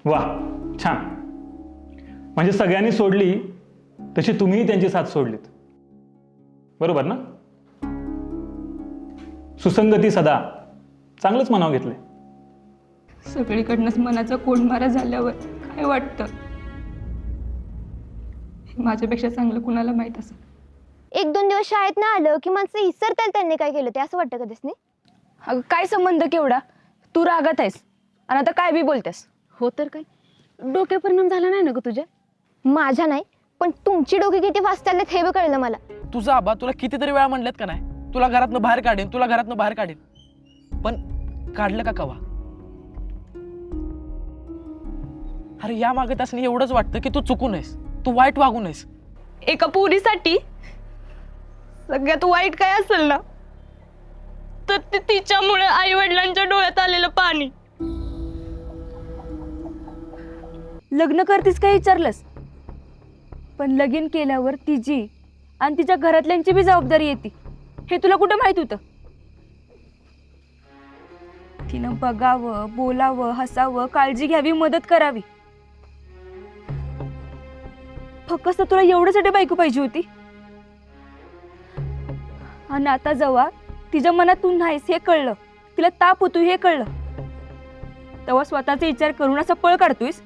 वा, छान. म्हणजे सगळ्यांनी सोडली तशी तुम्हीही त्यांची साथ सोडलीत, बरोबर ना? सुसंगती सदा, चांगलंच मनाव घेतलंय. सगळीकडनंच मनाचा कोंडमारा झाल्यावर काय वाटतं, माझ्यापेक्षा चांगलं कुणाला माहित असं. 1-2 दिवस शाळेत ना आलं की माणसं विसरतात त्यांनी काय केलं ते, असं वाटतं कधीच नाही? अगं काय संबंध केवढा? तू रागात आहेस आणि आता काय बी बोलतेस. हो तर काय, डोक्या परिणाम झाला नाही ना ग तुझ्या? माझ्या नाही, पण तुमची डोकी किती फास्ट चाललेत हे बी कळलं मला. तुझा आबा तुला कितीतरी वेळा म्हणलेत का नाही, तुला घरातनं बाहेर काढेन, तुला घरातनं बाहेर काढेन, पण काढलं का कवा? अरे या मागे त्यासनी एवढंच वाटतं की तू चुकून आहेस, तू वाईट वागून आहेस. एका पोरीसाठी सगळ्यात वाईट काय असेल ना, तर ते तिच्यामुळे आई वडिलांच्या डोळ्यात आलेलं पाणी. लग्न करतीस काय विचारलंस, पण लगीन केल्यावर तिची आणि तिच्या घरातल्यांची बी जबाबदारी येते हे तुला कुठं माहित होतं? तिनं बघावं, बोलावं, हसावं, काळजी घ्यावी, मदत करावी. फक्त तुला एवढ्यासाठी बायको पाहिजे होती? आणि आता जेव्हा तिच्या मनात तू नाहीस हे कळलं, तिला ताप होतो हे कळलं, तेव्हा स्वतःचा विचार करून असा पळ काढतोयस.